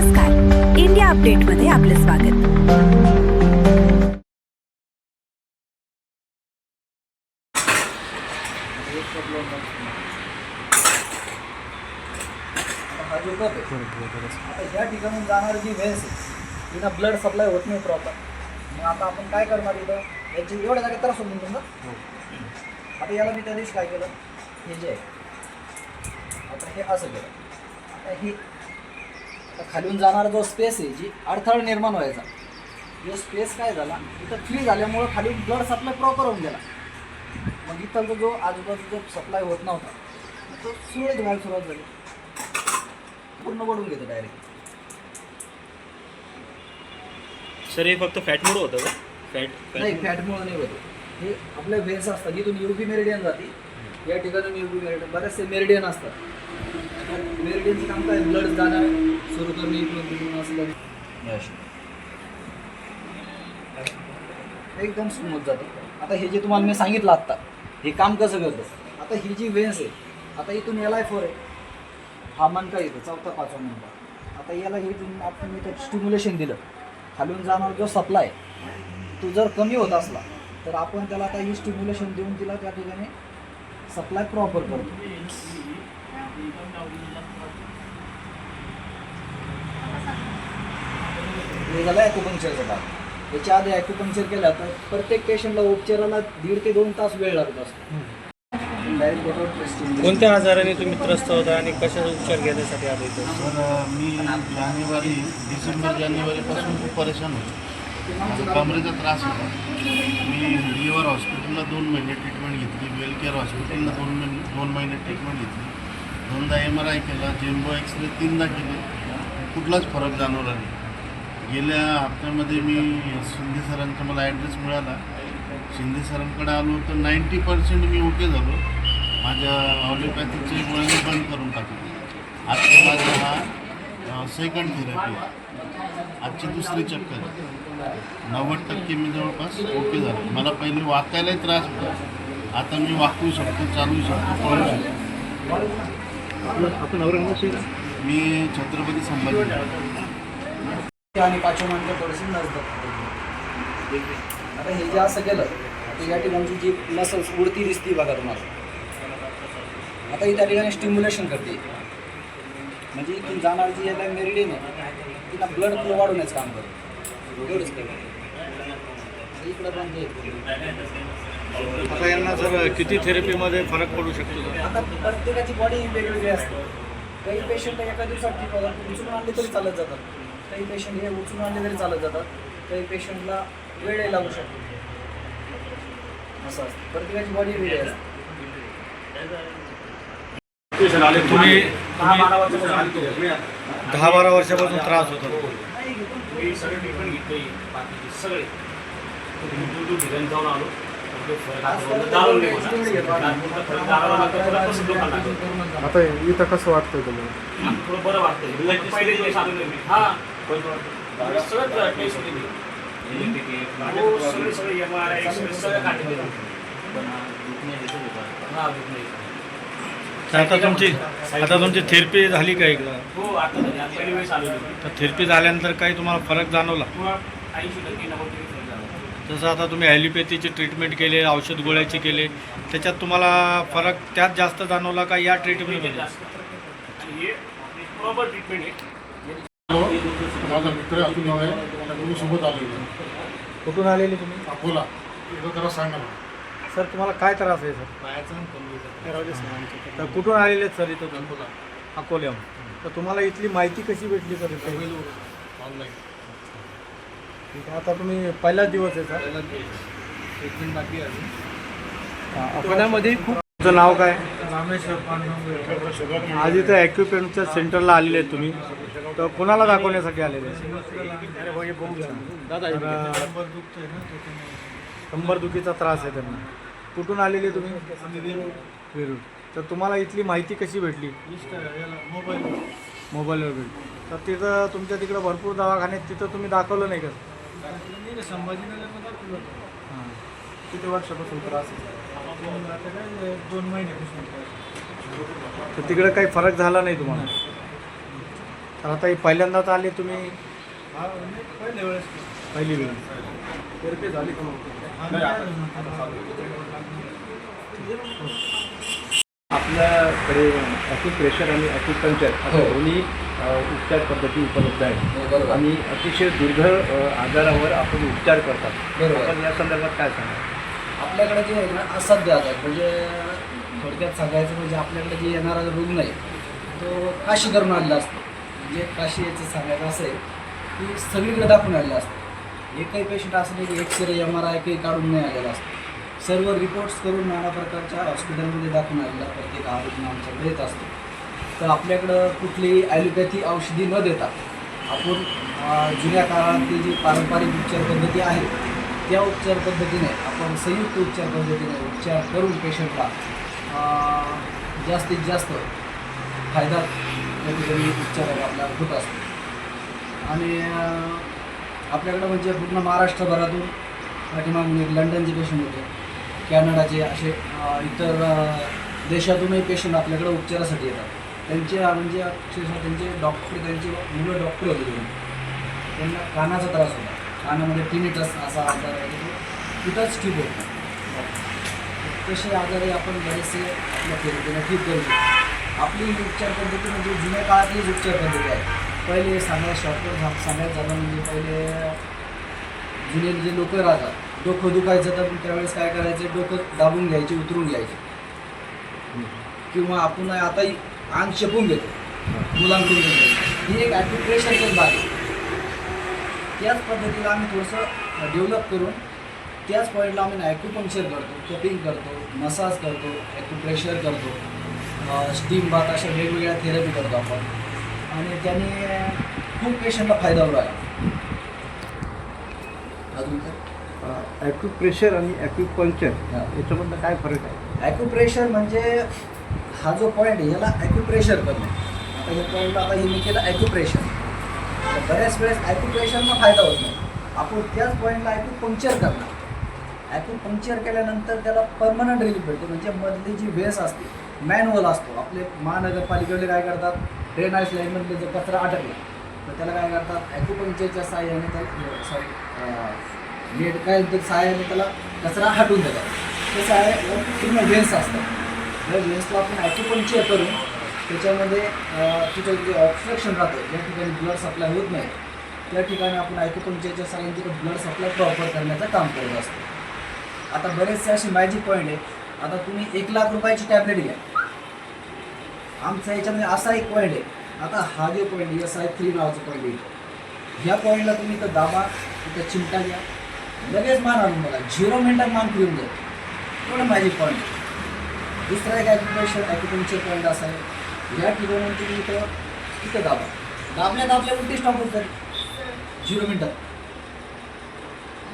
नमस्कार, इंडिया अपडेटमध्ये आपले स्वागत। या ठिकाणून जाणारी जी व्हेन्स आहे तिला ब्लड सप्लाय होत नाही प्रॉपर। मग आता आपण काय करणार इथं, याची एवढ्या जागी त्रास होऊन तुमचा। आता याला मी त्या दिवशी काय केलं, हे जे आहे आता हे असं केलं। आता ही खालून जाणारा जो स्पेस आहे, जी अडथळा निर्माण व्हायचा, जो स्पेस काय झाला इथं फ्री झाल्यामुळं खाली ब्लड सप्लाय प्रॉपर होऊन गेला। मग इथं जो आजूबाजूचा सप्लाय होत नव्हता तो सुरळीत व्हायला सुरुवात झाली, पूर्ण वळून घेतो डायरेक्ट। सर हे फक्त फॅटमुळे होतं का? नाही, फॅटमुळे नाही होतं। हे आपल्या व्हेन्स असतात, इथून यूपी मेरिडियन जाते, या ठिकाणून यूपी मेरिडियन, बरेचसे मेरिडियन असतात। मेरिडियनचं काम काय, ब्लड जाणं सुरू करणे इकडून तिकडून असलं एकदम स्मूथ जाते। आता हे जे तुम्हाला मी सांगितलं आत्ता, हे काम कसं करतं। आता ही जी व्हेन्स आहे, आता इथून LI4 आहे, हा मनका येतो चौथा पाचवा मनका। आता याला हे आपण इथं स्टिम्युलेशन दिलं, खालून जाणार जो सप्लाय तो जर कमी होत असला तर आपण त्याला आता ही स्टिम्युलेशन देऊन तिला त्या ठिकाणी सप्लाय प्रॉपर करतो। हे झालं ॲक्युपंक्चरचा भाग। याच्या आधी ॲक्युपंक्चर केला तर प्रत्येक पेशंटला उपचाराला 1.5 ते 2 तास वेळ लागत असतो। कोणत्या आजाराने तुम्ही त्रस्त होता आणि कशाचा उपचार घेण्यासाठी आले इथं? सर मी डिसेंबर जानेवारीपासून खूप परेशान होतो, माझा कमरेचा त्रास होता। मी लिव्हर हॉस्पिटलला 2 महिने ट्रीटमेंट घेतली, वेलकेअर हॉस्पिटलला 2 महिने ट्रीटमेंट घेतली, 2दा MRI केला, जेम्बो एक्सरे 3दा केले, कुठलाच फरक जाणवला नाही। गेल्या हप्त्यामध्ये मी शिंदे सरांचा मला ॲड्रेस मिळाला, शिंदे सरांकडे आलो तर 90% मी ओके झालो। माझ्या ऑलिओपॅथीचे गोळ्या बंद करून टाकले। आता माझा हा सेकंड थेरपी आहे, आजची दुसरी चक्कर आहे। 90% मी जवळपास ओके झालो। मला पहिले वाकायलाही त्रास होता, आता मी वाकू शकतो, चालू शकतो, पळू शकतो। आपण औरंगाबाद मी छत्रपती संभाजी आणि पाचव्या मनका थोडीशी नजदीक। आता हे जे असं केलं तर या ठिकाणची जी मसल्स उडती दिसती बघा तुम्हाला, आता ही त्या ठिकाणी स्टिम्युलेशन करते, म्हणजे इथून जाणार जी याला मेरिडियन आहे तिला ब्लड फ्लो वाढवण्याचं काम करते। एवढंच करते इकडं पण जे आता यांना सर किती थेरपीमध्ये फरक पडू शकतो? आता प्रत्येकाची बॉडी वेगवेगळी असते। काही पेशंट एका दिवसात ठीक होतात, उचलून आणले तरी चालत जातात। काही पेशंट हे उचलून आणले तरी चालत जातात, काही पेशंटला वेळही लागू शकतो। असं असतं, प्रत्येकाची बॉडी वेगळी असते। तुम्ही 10-12 वर्षापासून त्रास होता? मी सगळे ट्रीटमेंट घेतली, बाकीचे सगळे दूर ठिकाणी जाऊन आलो, आता इथं कसं वाटतंय तुम्हाला? थोडं बरं वाटतंय। पहिले दिवस आलो मी, हां सगळं टेस्ट केली, सगळे MRI एक्सरे सगळं काढले। हां आता तुमची थेरपी झाली का एकदा? हो, आता झाली, आता पहिली वेळेस आलो मी। तर थेरपी झाल्यानंतर काही तुम्हाला फरक जाणवला? 80% 90% फरक झाला। जसं आता तुम्ही ॲलिपॅथीची ट्रीटमेंट केले, औषध गोळ्याची केले, त्याच्यात तुम्हाला फरक त्यात जास्त जाणवला का या ट्रीटमेंटमध्ये? हे प्रॉपर ट्रीटमेंट आहे। माझा मित्र अतुल नाव आहे, तुम्ही सोबत आलेलो कुठून आलेले तुम्ही? अकोला, एकदा जरा सांगा ना। सर तुम्हाला काय त्रास आहे सर? तर कुठून आलेले आहेत सर इथं? अकोल्याहून। तर तुम्हाला इथली माहिती कशी भेटली सर? ऑनलाईन ठीक आहे, आता तुम्ही पहिलाच दिवस आहे सर? ट्रीटमेंट बाकी आहे। अकोल्यामध्ये खूप. तुमचं नाव काय? रामेश्वर आज इथं ॲक्युपेंक्चर सेंटरला आलेले आहेत तुम्ही, तर कोणाला दाखवण्यासाठी आलेले? कंबरदुखीचा त्रास आहे त्यांना। कुठून आलेले तुम्ही? वेरूळ। तर तुम्हाला इथली माहिती कशी भेटली? मोबाईलवर भेटली। तर तिथं तुमच्या तिकडं भरपूर दवाखाने आहेत, तिथं तुम्ही दाखवलं नाही का? संभाजीनगरमध्ये दाखवलं होतं। हां, किती वर्षापासून त्रास आहे? 2 महिन्यापासून। तर तिकडं काही फरक झाला नाही तुम्हाला? तर आता हे पहिल्यांदाच आले तुम्ही, पहिली वेळ. आपल्याकडे ॲक्युप्रेशर आणि ॲक्युपंक्चर हो. अशा दोन्ही उपचार पद्धती उपलब्ध आहेत बरोबर. आणि अतिशय दुर्धर आजारावर आपण उपचार करतात. बरोबर. आपण या संदर्भात काय सांगा? आपल्याकडे जे आहे ना असाध्य आजार म्हणजे थोडक्यात सांगायचं म्हणजे आपल्याकडे जे येणारा रुग्ण आहे तो काशी करून आलेला असतो. म्हणजे काशी याचं सांगायचं असं आहे की सगळीकडे दाखवून आलेला असतो. एकही पेशंट असं नाही की एक्सरे MRI काही काढून नाही आलेला असतो. सर्व रिपोर्ट्स करून नाना प्रकारच्या हॉस्पिटलमध्ये दाखवून आलेला प्रत्येक आरोग्य आमच्याकडे येत असतो. तर आपल्याकडं कुठलीही ॲलोपॅथी औषधी न देता आपण जुन्या काळातली जी पारंपरिक उपचार पद्धती आहे त्या उपचार पद्धतीने आपण संयुक्त उपचार पद्धतीने उपचार करून पेशंटला जास्तीत जास्त फायदा या ठिकाणी उपचार आपल्याला होत असतो. आणि आपल्याकडं म्हणजे पूर्ण महाराष्ट्रभरातून पाठीमागून लंडनचे पेशंट होते, कॅनडाचे असे इतर देशातूनही पेशंट आपल्याकडे उपचारासाठी येतात. त्यांचे म्हणजे अक्षरशः त्यांचे डॉक्टर त्यांचे मुलं डॉक्टर होते तिकडे. त्यांना कानाचा त्रास होता, कानामध्ये टिनिटस असा आजार आहे तो तिथंच ठीक होतो. तसे आजारही आपण बरेचसे आपल्या थेरपीने ठीक करू शकतो. आपली ही उपचार पद्धती म्हणजे जुन्या काळातलीच उपचार पद्धती आहे. पहिले सांगायला शॉर्टकट सांगायचं झालं म्हणजे पहिले जुने जे लोक राहतात डोकं दुखायचं तर त्यावेळेस काय करायचं, डोकं दाबून घ्यायचे, उतरून घ्यायचे, किंवा आपण आताही अंग शेपून घेतो मुलांकडून घ्यायचं. ही एक ॲक्युप्रेशरचंच भाग आहे. त्याच पद्धतीला आम्ही थोडंसं डेव्हलप करून त्याच पॉईंटला आम्ही ॲक्युपंक्चर करतो, कपिंग करतो, मसाज करतो, ॲक्युप्रेशर करतो, स्टीम बाथ अशा वेगवेगळ्या थेरपी करतो आपण. आणि त्याने खूप पेशंटला फायदा होऊ राहिला. अजून काय? ॲक्युप्रेशर आणि ॲक्युपंक्चर हां. याच्यामधलं काय फरक आहे? ॲक्युप्रेशर म्हणजे हा जो पॉईंट आहे याला ॲक्युप्रेशर करणे. आता या पॉईंटला आता हे मी केलं ॲक्युप्रेशर. तर बऱ्याच वेळेस ॲक्युप्रेशरनं फायदा होत नाही, आपण त्याच पॉईंटला ॲक्युपंक्चर करणार. ॲक्युपंक्चर केल्यानंतर त्याला परमनंट रिलीफ भेटतो. म्हणजे मधली जी वेस असते मॅन्युअल असतो. आपले महानगरपालिकेवाले काय करतात, ड्रेनेज लाईनमधले जर कचरा अटकला तर त्याला काय करतात, ॲक्युपंक्चरच्या सहाय्याने त्याला सॉरी नेट काय तर सहाय्याने त्याला कचरा हटवून देतात. तसं आहे पूर्ण वेन्स असतात. या वेन्सला आपण ॲक्युपंक्चर करून त्याच्यामध्ये तिथं जे ऑब्स्ट्रक्शन राहतं ज्या ठिकाणी ब्लड सप्लाय होत नाही त्या ठिकाणी आपण ॲक्युपंक्चरच्या सहाय्याने तिथं ब्लड सप्लाय प्रॉपर करण्याचं काम करत असतो. आता बरेचसे असे मॅजिक पॉईंट आहे. आता तुम्ही 1 लाख रुपयाची टॅबलेट घ्या. आमचा याच्यामध्ये असा एक पॉईंट आहे. आता हा जो पॉईंट SI3 नावाचा पॉईंट आहे, ह्या पॉईंटला तुम्ही इथं दाबा, इथं चिमटा घ्या, लगेच मान आणून बघा, 0 मिनिटात मान फिरून जाईल. एवढं मॅजिक पॉईंट. दुसरा एक ॲक्युपंक्चर पॉईंट असा आहे, या ठिकाणी तुम्ही इथं दाबा, दाबल्या उलटी स्टॉप होत 0 मिनिटात.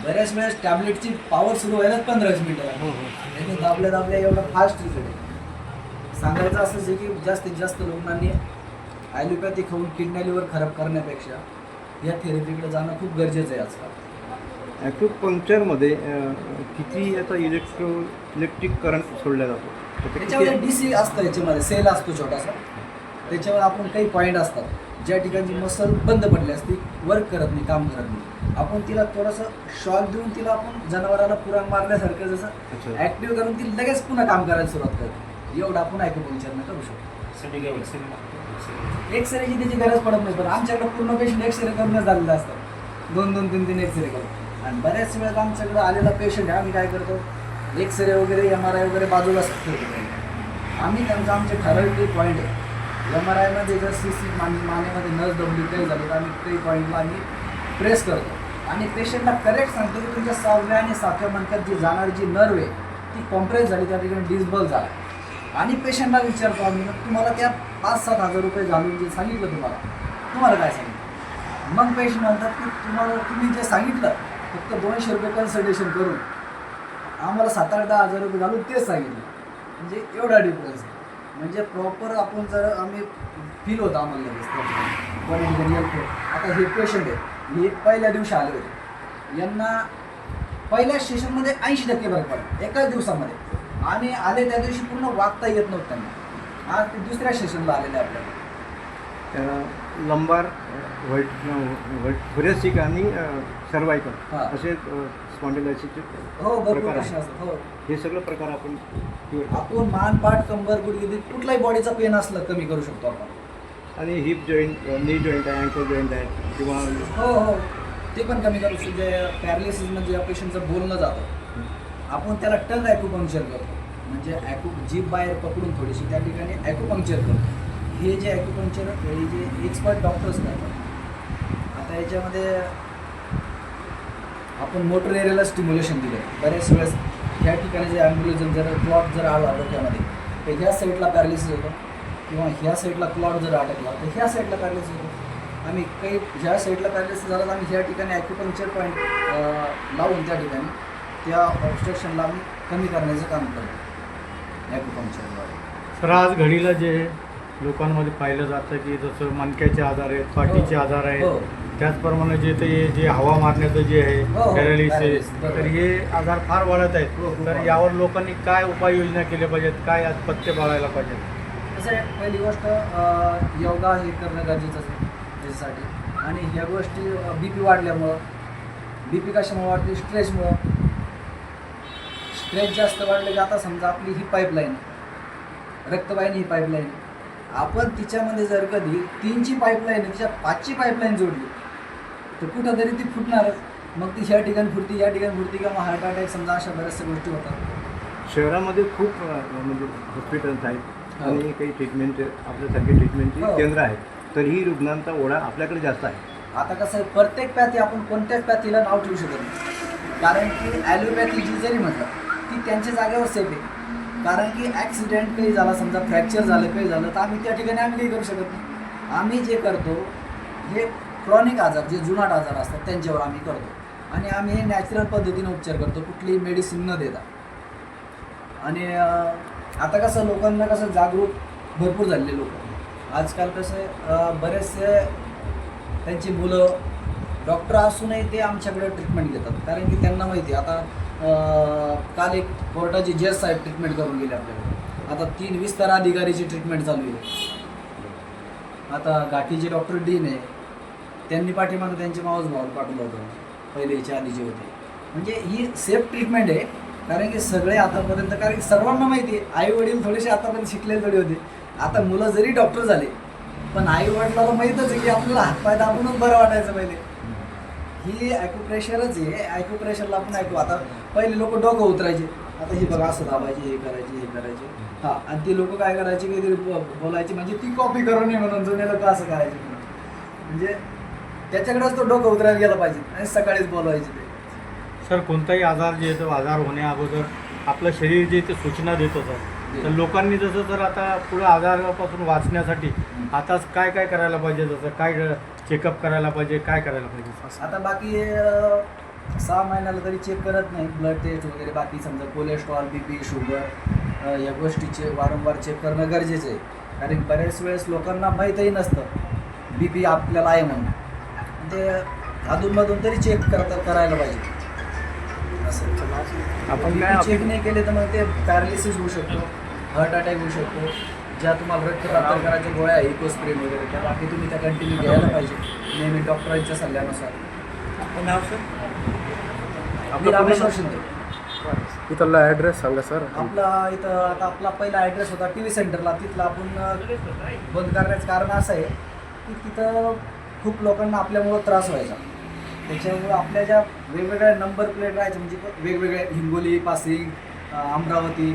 बऱ्याच वेळेस टॅबलेटची पॉवर सुरू व्हायला 15 मिनिटं लागतात. आणि दाबल्या एवढं फास्ट रिझल्ट आहे. सांगायचं असंच आहे की जास्तीत जास्त लोकांनी ॲलोपॅथी खाऊन किडनी लिव्हर खराब करण्यापेक्षा या थेरपीकडे जाणं खूप गरजेचं आहे आजकाल. ॲक्युपंक्चरमध्ये किती याचा इलेक्ट्रिक करंट सोडला जातो? त्याच्यामध्ये DC असतं, याच्यामध्ये सेल असतो छोटासा. त्याच्यावर आपण काही पॉईंट असतात ज्या ठिकाणी मसल बंद पडली असती, वर्क करत नाही, काम करत नाही, आपण तिला थोडंसं शॉक देऊन तिला आपण जनावराला पुराण मारल्यासारखं जसं ॲक्टिव्ह करून ती लगेच पुन्हा काम करायला सुरुवात करते. एवढं आपण ॲक्युपंक्चरनं करू शकतो. एक्सरेची त्याची गरज पडत नाही, पण आमच्याकडे पूर्ण पेशंट एक्सरे करूनच झालेलं असतं. 2-2, 3-3 एक्सरे करून. आणि बऱ्याच वेळेला आमच्याकडे आलेला पेशंट आहे, आम्ही काय करतो, एक्सरे वगैरे MRI वगैरे बाजूला ठेवतो. आम्ही त्यांचा आमचे ठराविक पॉईंट आहे. MRIमध्ये जर मानेमध्ये नस दबली काही झाली तर आम्ही काही पॉईंटला आम्ही प्रेस करतो आणि पेशंटला करेक्ट सांगतो की तुमच्या 6व्या आणि 7व्या मणक्यात जी जाणारी जी नर्व आहे ती कॉम्प्रेस झाली, त्या ठिकाणी डिस्बल झाला. आणि पेशंटला विचारतो आम्ही, तुम्हाला त्या 5-7 हजार रुपये घालून जे सांगितलं तुम्हाला काय सांगितलं? मग पेशंट म्हणतात की तुम्ही जे सांगितलं फक्त 200 रुपये कन्सल्टेशन करून आम्हाला 7-8-10 हजार रुपये घालून तेच सांगितलं. म्हणजे एवढा डिफरन्स आहे. म्हणजे प्रॉपर आपण जर आम्ही फील होतं आम्हाला लगेच. आता हे पेशंट आहे, हे पहिल्या दिवशी आले होते, यांना पहिल्या सेशनमध्ये 80% फरक पडला एकाच दिवसामध्ये. आणि आले त्या दिवशी पूर्ण वागता येत नव्हतं त्यांना. आज ते दुसऱ्या सेशनला आलेले आपल्याला. लंबार व्हरेसिक आणि सर्वायकल हां. असे स्पॉन्डिलायसिसचे हो भरपूर प्रकार प्रश्न आहेत. असतात. हो हे सगळं प्रकार आपण cure करतो. आपण मान पाठ कंबर गुडघे कुठलाही बॉडीचा पेन असलं कमी करू शकतो आपण. आणि हिप जॉईंट नी जॉईंट आहे अँकल जॉईंट आहे किंवा हो हो ते पण कमी करू शकतो. जे पॅरालिसिस म्हणजे या पेशंटचं बोलणं जातं, आपण त्याला टंग ॲक्युपंक्चर करतो. म्हणजे जीभ बाहेर पकडून थोडीशी त्या ठिकाणी ॲक्युपंक्चर करतो. हे जे ॲक्युपंक्चर हे जे एक्सपर्ट डॉक्टर्स करतात. आता याच्यामध्ये आपण मोटर एरियाला स्टिम्युलेशन दिलं. बऱ्याच वेळेस ह्या ठिकाणी जे ॲम्ब्युलेजन जर क्लॉट जर आला डोक्यामध्ये तर ह्या साईडला पॅरालिसिस होतं, किंवा ह्या साईडला क्लॉट जर अटकला तर ह्या साईडला पॅरालिसिस होतं. आम्ही काही ह्या साईडला पॅरालिसिस झाला तर आम्ही ह्या ठिकाणी ॲक्युपंक्चर पॉईंट लावून त्या ठिकाणी त्या ऑब्स्ट्रक्शनला आम्ही कमी करण्याचं काम करतो ॲक्युपंक्चरद्वारे. तर आज घडीला जे लोकांमध्ये पाहिलं जातं की जसं मणक्याचे आजार आहेत, पाठीचे आजार हो. आहेत, त्याचप्रमाणे जे हवा मारण्याचं जे हो, आहे हो. पॅरालिसिस, Paralysis, बरोबर. तर हे आजार फार वाढत आहेत. हो, खूप तर वाढत. यावर लोकांनी काय उपाययोजना केल्या पाहिजेत, काय आज पथ्य पाळायला पाहिजे? कसं आहे, पहिली गोष्ट योगा हे करणं गरजेचं आहे त्याच्यासाठी. आणि ह्या गोष्टी बी पी वाढल्यामुळं, बी पी कशामुळे वाढते, स्ट्रेसमुळं. स्ट्रेस जास्त वाढले की आता समजा आपली ही पाईपलाईन, रक्तवाहिनी ही पाईपलाईन, आपण तिच्यामध्ये जर कधी 3ची पाईपलाईन तिच्या 5ची पाईपलाईन जोडली तर कुठंतरी ती फुटणारच. मग ती ह्या ठिकाणी फुटती, या ठिकाणी फुटती, किंवा हार्ट अटॅक समजा अशा बऱ्याचशा गोष्टी होतात. शहरामध्ये खूप म्हणजे हॉस्पिटल्स आहेत हो. आणि काही ट्रीटमेंट आपल्यासारखे ट्रीटमेंटची हो. केंद्र आहेत. तर ही रुग्णांचा ओढा आपल्याकडे जास्त आहे. आता कसं आहे, प्रत्येक पॅथी आपण कोणत्याच पॅथीला नाव ठेवू शकत नाही. कारण की ॲलोपॅथी जी जरी म्हटलं ती त्यांच्या जागेवर सेफ आहे. कारण की ॲक्सिडेंट काही झाला, समजा फ्रॅक्चर झालं, काही झालं, तर आम्ही त्या ठिकाणी आम्ही काही करू शकत नाही. आम्ही जे करतो हे क्रॉनिक आजार, जे जुनाट आजार असतात त्यांच्यावर आम्ही करतो. आणि आम्ही हे नॅचरल पद्धतीने उपचार करतो, कुठलीही मेडिसिन न देता. आणि आता कसं लोकांना कसं जागरूक भरपूर झालेले लोक आजकाल. कसं आहे, बरेचसे त्यांची मुलं डॉक्टर असूनही ते आमच्याकडे ट्रीटमेंट घेतात. कारण की त्यांना माहिती आहे, आता काल एक कोर्टाचे जज साहेब ट्रीटमेंट करून गेले आपल्याकडे. आता 3 विस्तार अधिकारीची ट्रीटमेंट चालू आहे. आता घाटीचे डॉक्टर डीन आहे, त्यांनी पाठीमागं त्यांचे मावस भाऊ पाठवलं होतं पहिले याच्या आधी जे होते. म्हणजे ही सेफ ट्रीटमेंट आहे. कारण की सगळे आतापर्यंत, कारण की सर्वांना माहिती आहे, आई वडील थोडेसे आतापर्यंत शिकलेले थोडे होते. आता मुलं जरी डॉक्टर झाले पण आई वडिलाला माहीतच आहे की आपल्याला हातपाय दाबूनच बरं वाटायचं पहिले. ही ॲक्युप्रेशरच आहे. ॲक्युप्रेशरला आपण ऐकू. आता पहिले लोक डोकं उतरायचे, आता हे बघा असं दाबायचे, हे करायचे, हे करायचे. हां, आणि ते लोक काय करायचे की बोलायचे, म्हणजे ती कॉपी करू नये म्हणून जुने लोक असं करायचे. म्हणजे त्याच्याकडेच तो डोकं उतरायला गेला पाहिजे आणि सकाळीच बोलवायचे ते. सर, कोणताही आजार जे येतो, आजार होण्याअगोदर आपलं शरीर जे ते सूचना देत होतं. तर लोकांनी जसं जर आता पुढे आजारापासून वाचण्यासाठी आता काय काय करायला पाहिजे, जसं काय चेकअप करायला पाहिजे, काय करायला पाहिजे? आता बाकी 6 महिन्याला तरी चेक करत नाही, ब्लड टेस्ट वगैरे. बाकी समजा कोलेस्ट्रॉल, BP, शुगर या गोष्टीचे वारंवार चेक करणं गरजेचं आहे. कारण बऱ्याच वेळेस लोकांना माहीतही नसतं BP आपल्याला आहे म्हणून. ते अधूनमधून तरी चेक करायला पाहिजे. असं आपण काय चेक नाही केले तर मग ते पॅरालिसिस होऊ शकतो, हार्ट अटॅक होऊ शकतो. ज्या तुम्हाला रक्त प्राप्त करायच्या गोळ्या आहे, इकोस्प्रिन वगैरे, त्या बाकी तुम्ही त्या कंटिन्यू घ्यायला पाहिजे नेहमी डॉक्टरांच्या सल्ल्यानुसार. आपण नाव सर? मी रामेश्वर शिंदे. इथला ॲड्रेस सांगा सर. आपला इथं आता आपला पहिला ॲड्रेस होता TV सेंटरला. तिथला आपण बंद करण्याचं कारण असं आहे की तिथं खूप लोकांना आपल्यामुळं त्रास व्हायचा. त्याच्यामुळं आपल्या ज्या वेगवेगळ्या नंबर प्लेट राहायच्या, म्हणजे वेगवेगळ्या हिंगोली, पासिंग, अमरावती,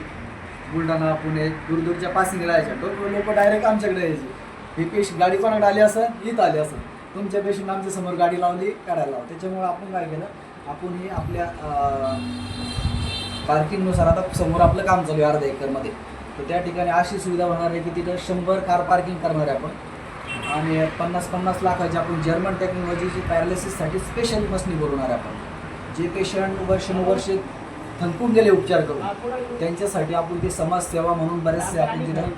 बुलढाणा, पुणे, दूरदूरच्या पासिंग राहायच्या. लोक डायरेक्ट आमच्याकडे यायचे. हे पेशंट गाडी कोणाकडे आली असं, इथं आली असं, तुमच्या पेशंट आमच्या समोर गाडी लावली, काढायला लावली. त्याच्यामुळं आपण काय केलं, आपण हे आपल्या पार्किंगनुसार, आता समोर आपलं काम चालू आहे अर्धा एकरमध्ये, तर त्या ठिकाणी अशी सुविधा होणार आहे की तिथं 100 कार पार्किंग करणार आहे आपण. आणि 50-50 लाखाची आपण जर्मन टेक्नॉलॉजीची पॅरालिसिससाठी स्पेशल मशनी बोलवणार आहे आपण. जे पेशंट वर्षानुवर्षे थंकून गेले उपचार करून, त्यांच्यासाठी आपण ती समाजसेवा म्हणून बरेचसे आपण तिथं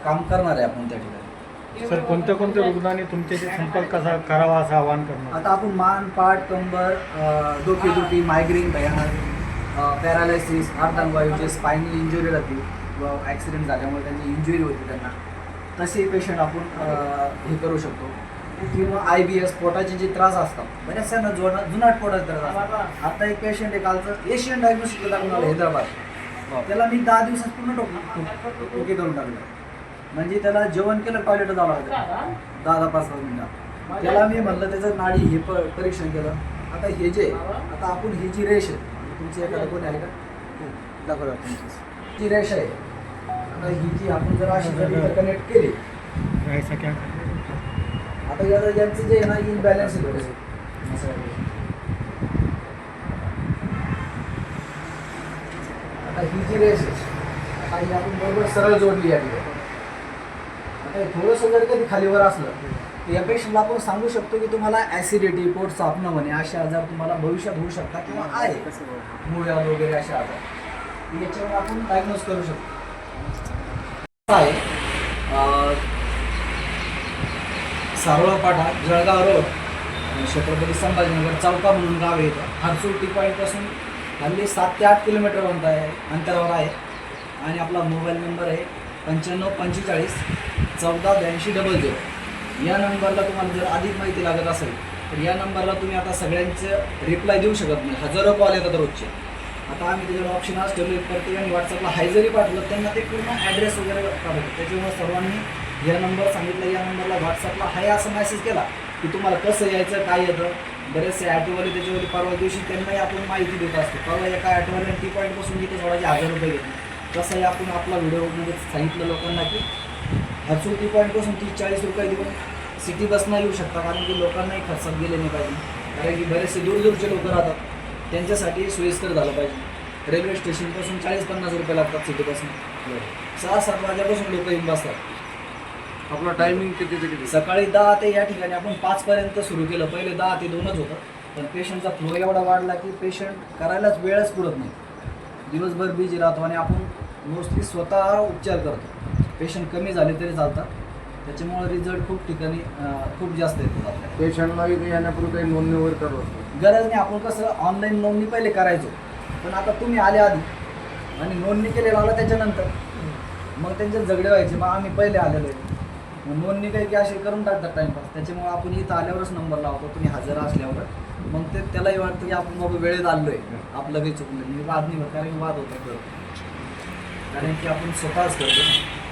काम करणार आहे आपण त्या ठिकाणी. सर, कोणत्या रुग्णांनी तुमच्याशी संपर्क कसा करावा असं आवाहन करणार? आता आपण मान, पाठ, कंबर, डोकेदुखी, मायग्रेन भयानक, पॅरालायसिस, अर्धांगवायू, जे स्पायनल इंजुरी राहते, व ॲक्सिडेंट झाल्यामुळे त्यांची इंजुरी होती त्यांना, तसे पेशंट आपण हे करू शकतो. किंवा IBS पोटाचे जे त्रास असतात बऱ्याचशांना जुनाट पोटाचे त्रास असतात. आता एक पेशंट आहे कालचं एशियन डायग्नोस्टिक लागून आलं हैदराबाद, त्याला मी 10 दिवसात पूर्ण ओके करून टाकलं. म्हणजे त्याला जेवण केलं टॉयलेट जावं लागतं 10-5 मिनिटात. त्याला मी म्हणलं त्याचं नाडी हे परीक्षण केलं. आता हे जे आता आपण ही जी रेष आहे तुमची एखादं कोणी आहे का दाखवा तुमची जी रेष आहे. आता ही जी आपण जर अशी जर कनेक्ट केली आता यांचं जे आहे ना इनबॅलन्स आहे थोडेसे. आता ही जी रेष आहे आता ही आपण बरोबर सरळ जोडली या ठिकाणी. आता थोडंसं जर कधी खालीवर असलं तर या पेशंटला आपण सांगू शकतो की तुम्हाला ॲसिडिटी, पोट सापणं म्हणे असे आजार तुम्हाला भविष्यात होऊ शकतात किंवा आहे मुळ्या वगैरे असे आजार याच्यावर आपण डायग्नोज करू शकतो. आहे सारोळपाटा जळगाव रोड छत्रपती संभाजीनगर चौका म्हणून गाव आहे. हरसूळ टी पॉईंटपासून हल्ली 7 ते 8 किलोमीटर अंतरावर आहे. आणि आपला मोबाईल नंबर आहे 9545 148200. या नंबरला तुम्हाला जर अधिक माहिती लागत असेल तर या नंबरला तुम्ही आता सगळ्यांचं रिप्लाय देऊ शकत नाही. हजारो कॉल येतात रोजचे. आता आम्ही त्याच्यावर ऑप्शन आज ठेवले प्रत्येकाने व्हॉट्सअपला हाय जरी पाठवलं त्यांना ते पूर्ण ॲड्रेस वगैरे पाठवतो. त्याच्यामुळे सर्वांनी या नंबर सांगितलं या नंबरला व्हॉट्सअपला हाय असं मेसेज केला की तुम्हाला कसं यायचं काय येतं. बरेचसे ॲटोवाले त्याच्यावर परवा दिवशी त्यांनाही आपण माहिती देत असतो. परवा एका ॲटोवाल्याने टी पॉईंटपासून इथे सोडायचे 1000 रुपये घेतले. तसंही आपण आपला व्हिडिओमध्ये सांगितलं लोकांना की हरसूळ टी पॉईंटपासून 30-40 रुपये देऊन सिटी बसनं येऊ शकता. कारण की लोकांनाही खर्चात गेले नाही पाहिजे. कारण की बरेचसे दूरचे लोक राहतात त्यांच्यासाठी सोयीस्कर झालं पाहिजे. रेल्वे स्टेशनपासून 40-50 रुपये लागतात सिटी बसनं. 6-7 वाजेपासून लोक येऊन बसतात. आपला टायमिंग किती ते किती? सकाळी 10 ते या ठिकाणी आपण 5 पर्यंत सुरू केलं. पहिले 10 ते 2च होतं. पण पेशंटचा फ्लो एवढा वाढला की पेशंट करायलाच वेळच पुरत नाही. दिवसभर बिझी राहतो आणि आपण मोस्टली स्वतः उपचार करतो. पेशंट कमी झाले तरी चालतात. त्याच्यामुळे रिझल्ट खूप ठिकाणी खूप जास्त येतात आपल्याला. पेशंटला इथे येण्यापूर्वी काही नोंदणी वगैरे करतो गरज नाही. आपण कसं ऑनलाईन नोंदणी पहिले करायचो. पण आता तुम्ही आले आधी आणि नोंदणी केलेलं आला त्याच्यानंतर मग त्यांचे झगडे व्हायचे. मग आम्ही पहिले आलेलो आहे मग नोंदणी काही की असे करून टाकतात टाईमपास. त्याच्यामुळे आपण इथं आल्यावरच नंबर लावतो तुम्ही हजर असल्यावर. मग ते त्यालाही वाटतं की आपण बाबा वेळेत आलो आहे आपलं काही चुकलं नाही. वाद नाही होत कारण की वाद होतात कारण की आपण स्वतःच करतो.